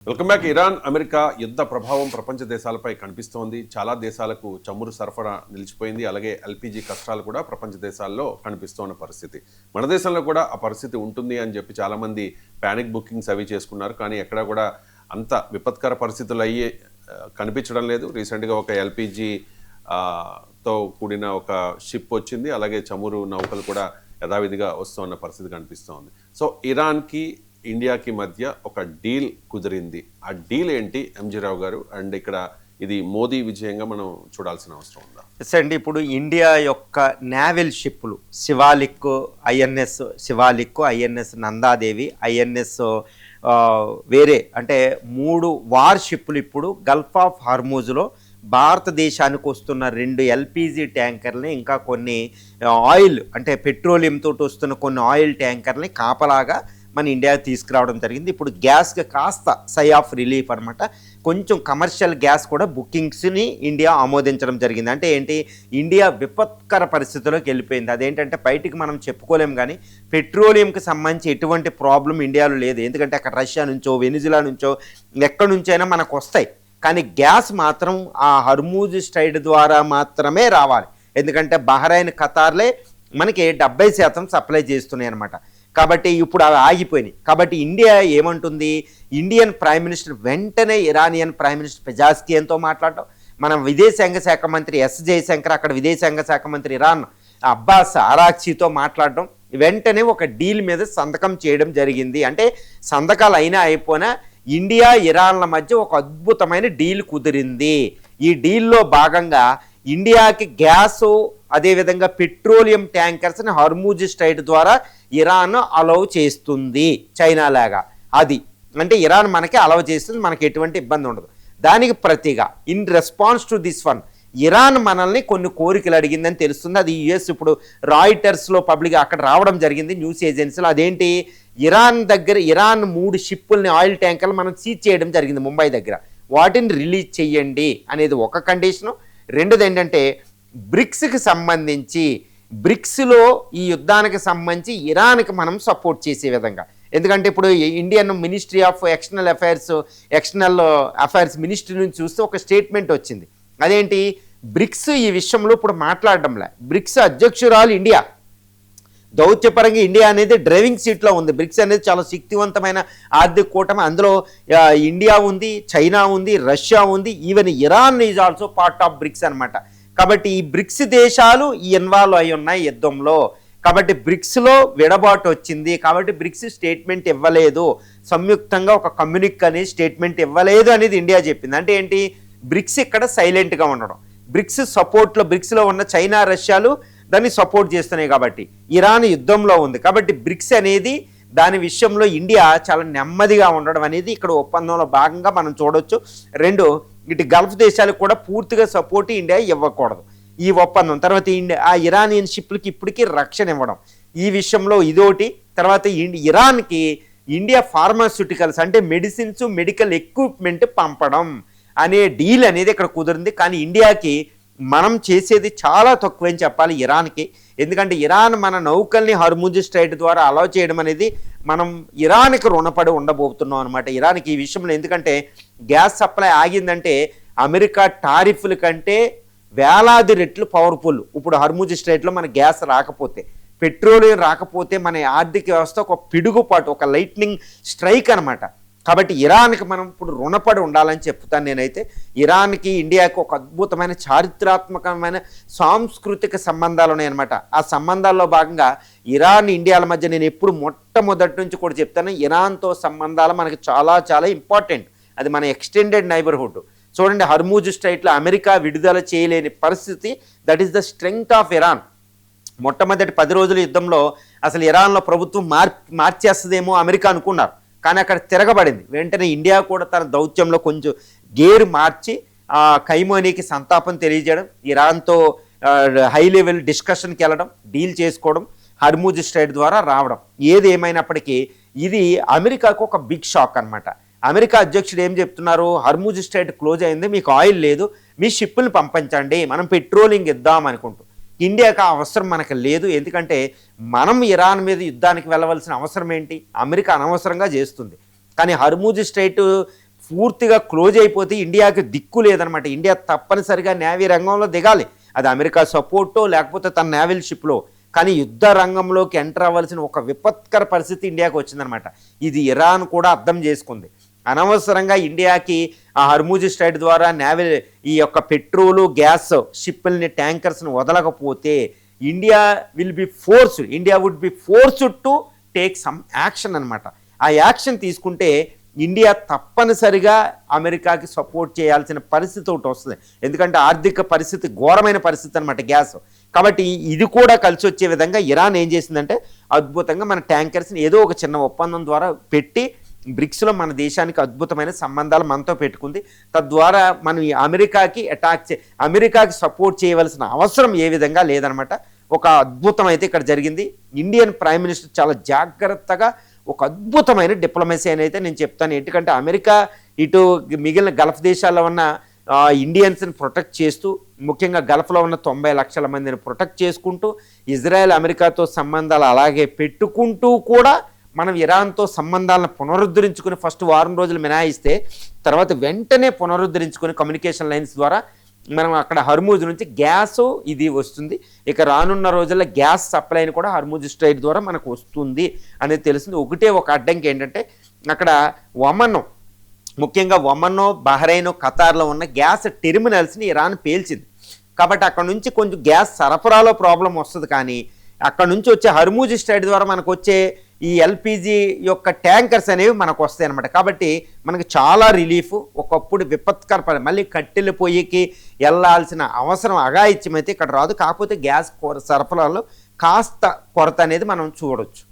Welcome back. Iran America యుద్ధ ప్రభావం ప్రపంచ దేశాలపై కనిపిస్తోంది. చాలా దేశాలకు చమురు సరఫరా నిలిచిపోయింది. అలాగే ఎల్పిజి కష్టాలు కూడా ప్రపంచ దేశాల్లో కనిపిస్తున్న పరిస్థితి. మన దేశంలో కూడా ఆ పరిస్థితి ఉంటుంది అని చెప్పి చాలామంది ప్యానిక్ బుకింగ్స్ అవి చేసుకున్నారు. కానీ ఎక్కడా కూడా అంత విపత్కర పరిస్థితులు కనిపించడం లేదు. రీసెంట్గా ఒక ఎల్పిజి తో కూడిన ఒక షిప్ వచ్చింది. అలాగే చమురు నౌకలు కూడా యథావిధిగా వస్తున్న పరిస్థితి కనిపిస్తోంది. సో ఇరాన్కి ఇండియాకి మధ్య ఒక డీల్ కుదిరింది. ఆ డీల్ ఏంటి ఎంజీ రావు గారు? అండ్ ఇక్కడ ఇది మోదీ విజయంగా మనం చూడాల్సిన అవసరం ఉందా? ఎస్ అండి. ఇప్పుడు ఇండియా యొక్క నేవల్ షిప్లు Shivalik, INS Shivalik, INS Nandadevi, INS వేరే అంటే 3 వార్ షిప్లు ఇప్పుడు గల్ఫ్ ఆఫ్ హార్మూజ్లో భారతదేశానికి వస్తున్న 2 ఎల్పిజి ట్యాంకర్ని, ఇంకా కొన్ని ఆయిల్ అంటే పెట్రోలియం తోటి వస్తున్న కొన్ని ఆయిల్ ట్యాంకర్ని కాపలాగా మన ఇండియాకి తీసుకురావడం జరిగింది. ఇప్పుడు గ్యాస్కి కాస్త సై ఆఫ్ రిలీఫ్ అనమాట. కొంచెం కమర్షియల్ గ్యాస్ కూడా బుకింగ్స్ని ఇండియా ఆమోదించడం జరిగింది. అంటే ఏంటి, ఇండియా విపత్కర పరిస్థితుల్లోకి వెళ్ళిపోయింది. అదేంటంటే బయటికి మనం చెప్పుకోలేం, కానీ పెట్రోలియంకి సంబంధించి ఎటువంటి ప్రాబ్లం ఇండియాలో లేదు. ఎందుకంటే అక్కడ రష్యా నుంచో వెనిజులా నుంచో ఎక్కడి నుంచైనా మనకు వస్తాయి. కానీ గ్యాస్ మాత్రం ఆ హర్మూజ్ స్ట్రైట్ ద్వారా మాత్రమే రావాలి. ఎందుకంటే బహ్రెయిన్, ఖతార్లే మనకి 70% సప్లై చేస్తున్నాయి అనమాట. కాబట్టి ఇప్పుడు అవి ఆగిపోయినాయి. కాబట్టి ఇండియా ఏమంటుంది, ఇండియన్ ప్రైమ్ మినిస్టర్ వెంటనే ఇరానియన్ ప్రైమ్ మినిస్టర్ పెజాస్కియన్తో మాట్లాడటం, మన విదేశాంగ శాఖ మంత్రి ఎస్ జయశంకర్, అక్కడ విదేశాంగ శాఖ మంత్రి ఇరాన్ అబ్బాస్ అరాక్చీతో మాట్లాడటం, వెంటనే ఒక డీల్ మీద సంతకం చేయడం జరిగింది. అంటే సంతకాలు అయినా అయిపోయినా ఇండియా ఇరాన్ల మధ్య ఒక అద్భుతమైన డీల్ కుదిరింది. ఈ డీల్లో భాగంగా ఇండియాకి గ్యాసు, అదేవిధంగా పెట్రోలియం ట్యాంకర్స్ని హర్మూజ్ స్ట్రైట్ ద్వారా ఇరాన్ అలౌ చేస్తుంది, చైనా లాగా. అది అంటే ఇరాన్ మనకి అలౌ చేస్తుంది, మనకి ఎటువంటి ఇబ్బంది ఉండదు. దానికి ప్రతిగా in response to this one Iran మనల్ని కొన్ని కోరికలు అడిగిందని తెలుస్తుంది. అది యుఎస్ ఇప్పుడు రాయిటర్స్లో పబ్లిక్ అక్కడ రావడం జరిగింది, న్యూస్ ఏజెన్సీలో. అదేంటి, ఇరాన్ 3 షిప్పుల్ని, ఆయిల్ ట్యాంకర్లు మనం సీజ్ చేయడం జరిగింది ముంబై దగ్గర. వాటిని రిలీజ్ చేయండి అనేది ఒక కండిషను. రెండోది ఏంటంటే బ్రిక్స్కి సంబంధించి, బ్రిక్స్లో ఈ యుద్ధానికి సంబంధించి ఇరాన్కి మనం సపోర్ట్ చేసే విధంగా. ఎందుకంటే ఇప్పుడు Indian ministry of external affairs ministry నుంచి చూస్తే ఒక స్టేట్మెంట్ వచ్చింది. అదేంటి, బ్రిక్స్ ఈ విషయంలో ఇప్పుడు మాట్లాడడంలే. బ్రిక్స్ అధ్యక్షురాలు ఇండియా, దౌత్యపరంగా ఇండియా అనేది డ్రైవింగ్ సీట్లో ఉంది. బ్రిక్స్ అనేది చాలా శక్తివంతమైన ఆర్థిక కూటమి. అందులో ఇండియా ఉంది, చైనా ఉంది, రష్యా ఉంది, even Iran is also part of BRICS అనమాట. కాబట్టి ఈ బ్రిక్స్ దేశాలు ఇన్వాల్వ్ అయి ఉన్నాయి యుద్ధంలో. కాబట్టి బ్రిక్స్లో విడబాటు వచ్చింది. కాబట్టి బ్రిక్స్ స్టేట్మెంట్ ఇవ్వలేదు, సంయుక్తంగా ఒక కమ్యూనిక్ అనేది స్టేట్మెంట్ ఇవ్వలేదు అనేది ఇండియా చెప్పింది. అంటే ఏంటి, బ్రిక్స్ ఇక్కడ సైలెంట్గా ఉండడం. బ్రిక్స్ సపోర్ట్లో, బ్రిక్స్లో ఉన్న చైనా, రష్యాలు దాన్ని సపోర్ట్ చేస్తున్నాయి. కాబట్టి ఇరాన్ యుద్ధంలో ఉంది. కాబట్టి బ్రిక్స్ అనేది దాని విషయంలో ఇండియా చాలా నెమ్మదిగా ఉండడం అనేది ఇక్కడ ఒప్పందంలో భాగంగా మనం చూడొచ్చు. 2, ఇటు గల్ఫ్ దేశాలకు కూడా పూర్తిగా సపోర్ట్ ఇండియా ఇవ్వకూడదు ఈ ఒప్పందం. తర్వాత ఆ ఇరానియన్ షిప్లకి ఇప్పటికీ రక్షణ ఇవ్వడం, ఈ విషయంలో ఇదోటి. తర్వాత ఇరాన్కి ఇండియా ఫార్మాస్యూటికల్స్ అంటే మెడిసిన్స్, మెడికల్ ఎక్విప్మెంట్ పంపడం అనే డీల్ అనేది ఇక్కడ కుదిరింది. కానీ ఇండియాకి మనం చేసేది చాలా తక్కువని చెప్పాలి ఇరాన్కి. ఎందుకంటే ఇరాన్ మన నౌకల్ని హర్మూజ్ స్ట్రైట్ ద్వారా అలౌ చేయడం అనేది మనం ఇరాన్కి రుణపడి ఉండబోతున్నాం అనమాట. ఇరాన్కి ఈ విషయంలో, ఎందుకంటే గ్యాస్ సప్లై ఆగిందంటే అమెరికా టారిఫ్ల కంటే వేలాది రెట్లు పవర్ఫుల్. ఇప్పుడు హర్మూజ్ స్ట్రైట్లో మన గ్యాస్ రాకపోతే, పెట్రోలియం రాకపోతే మన ఆర్థిక వ్యవస్థ ఒక పిడుగుపాటు, ఒక లైట్నింగ్ స్ట్రైక్ అనమాట. కాబట్టి ఇరాన్కి మనం ఇప్పుడు రుణపడి ఉండాలని చెప్తాను నేనైతే. ఇరాన్కి ఇండియాకి ఒక అద్భుతమైన చారిత్రాత్మకమైన సాంస్కృతిక సంబంధాలు ఉన్నాయన్నమాట. ఆ సంబంధాల్లో భాగంగా ఇరాన్, ఇండియాల మధ్య నేను ఎప్పుడు మొట్టమొదటి నుంచి కూడా చెప్తాను, ఇరాన్తో సంబంధాలు మనకి చాలా చాలా ఇంపార్టెంట్. అది మన ఎక్స్టెండెడ్ నైబర్హుడ్. చూడండి, హర్మూజ్ స్ట్రైట్లో అమెరికా విడుదల చేయలేని పరిస్థితి. That is the strength of Iran. మొట్టమొదటి 10 రోజుల యుద్ధంలో అసలు ఇరాన్లో ప్రభుత్వం మార్చేస్తుందేమో అమెరికా అనుకున్నారు, కానీ అక్కడ తిరగబడింది. వెంటనే ఇండియా కూడా తన దౌత్యంలో కొంచెం గేరు మార్చి ఖైమోనీకి సంతాపం తెలియజేయడం, ఇరాన్తో హై లెవెల్ డిస్కషన్కి వెళ్ళడం, డీల్ చేసుకోవడం, హర్మూజ్ స్ట్రైట్ ద్వారా రావడం. ఏది ఏమైనప్పటికీ ఇది అమెరికాకు ఒక బిగ్ షాక్ అనమాట. అమెరికా అధ్యక్షుడు ఏం చెప్తున్నారు, హర్మూజ్ స్ట్రైట్ క్లోజ్ అయింది, మీకు ఆయిల్ లేదు, మీ షిప్పులు పంపించండి, మనం పెట్రోలింగ్ ఇద్దాం అనుకుంటూ. ఇండియాకి ఆ అవసరం మనకు లేదు. ఎందుకంటే మనం ఇరాన్ మీద యుద్ధానికి వెళ్ళవలసిన అవసరం ఏంటి, అమెరికా అనవసరంగా చేస్తుంది. కానీ హర్మూజ్ స్ట్రైట్ పూర్తిగా క్లోజ్ అయిపోతే ఇండియాకి దిక్కు లేదనమాట. ఇండియా తప్పనిసరిగా నేవీ రంగంలో దిగాలి, అది అమెరికా సపోర్టో లేకపోతే తన నేవల్ షిప్లో. కానీ యుద్ధ రంగంలోకి ఎంటర్ అవ్వాల్సిన ఒక విపత్కర పరిస్థితి ఇండియాకి వచ్చిందనమాట. ఇది ఇరాన్ కూడా అర్థం చేసుకుంది. అనవసరంగా ఇండియాకి ఆ హర్మూజ్ స్ట్రైట్ ద్వారా నేవల్ ఈ యొక్క పెట్రోలు గ్యాస్ షిప్పుల్ని ట్యాంకర్స్ని వదలకపోతే India would be forced to take some action అనమాట. ఆ యాక్షన్ తీసుకుంటే ఇండియా తప్పనిసరిగా అమెరికాకి సపోర్ట్ చేయాల్సిన పరిస్థితి ఒకటి వస్తుంది. ఎందుకంటే ఆర్థిక పరిస్థితి ఘోరమైన పరిస్థితి అనమాట గ్యాస్. కాబట్టి ఇది కూడా కలిసి వచ్చే విధంగా ఇరాన్ ఏం చేసిందంటే అద్భుతంగా మన ట్యాంకర్స్ని ఏదో ఒక చిన్న ఒప్పందం ద్వారా పెట్టి బ్రిక్స్లో మన దేశానికి అద్భుతమైన సంబంధాలు మనతో పెట్టుకుంది. తద్వారా మనం ఈ అమెరికాకి సపోర్ట్ చేయవలసిన అవసరం ఏ విధంగా లేదనమాట. ఒక అద్భుతం అయితే ఇక్కడ జరిగింది. ఇండియన్ ప్రైమ్ మినిస్టర్ చాలా జాగ్రత్తగా ఒక అద్భుతమైన డిప్లొమసీ అని అయితే నేను చెప్తాను. ఎందుకంటే అమెరికా ఇటు మిగిలిన గల్ఫ్ దేశాల్లో ఉన్న ఇండియన్స్ని ప్రొటెక్ట్ చేస్తూ, ముఖ్యంగా గల్ఫ్లో ఉన్న 90 లక్షల మందిని ప్రొటెక్ట్ చేసుకుంటూ, ఇజ్రాయెల్ అమెరికాతో సంబంధాలు అలాగే పెట్టుకుంటూ కూడా మనం ఇరాన్తో సంబంధాలను పునరుద్ధరించుకుని ఫస్ట్ వారం రోజులు మినహాయిస్తే తర్వాత వెంటనే పునరుద్ధరించుకుని కమ్యూనికేషన్ లైన్స్ ద్వారా మనం అక్కడ హర్మూజ్ నుంచి గ్యాస్ ఇది వస్తుంది. ఇక రానున్న రోజుల్లో గ్యాస్ సప్లైని కూడా హర్మూజ్ స్ట్రైట్ ద్వారా మనకు వస్తుంది అనేది తెలిసింది. ఒకటే ఒక అడ్డంకి ఏంటంటే అక్కడ ముఖ్యంగా ఒమన్, బహ్రెయిన్, ఖతార్లో ఉన్న గ్యాస్ టెర్మినల్స్ని ఇరాన్ పేల్చింది. కాబట్టి అక్కడ నుంచి కొంచెం గ్యాస్ సరఫరాలో ప్రాబ్లం వస్తుంది. కానీ అక్కడ నుంచి వచ్చే హర్మూజ్ స్ట్రైట్ ద్వారా మనకు వచ్చే ఈ ఎల్పిజి యొక్క ట్యాంకర్స్ అనేవి మనకు వస్తాయి అన్నమాట. కాబట్టి మనకి చాలా రిలీఫ్. ఒకప్పుడు విపత్కర మళ్ళీ కట్టెల పొయ్యికి వెళ్ళాల్సిన అవసరం అఘాయిత్యం అయితే ఇక్కడ రాదు. కాకపోతే గ్యాస్ సరఫరాలో కాస్త కొరత అనేది మనం చూడొచ్చు.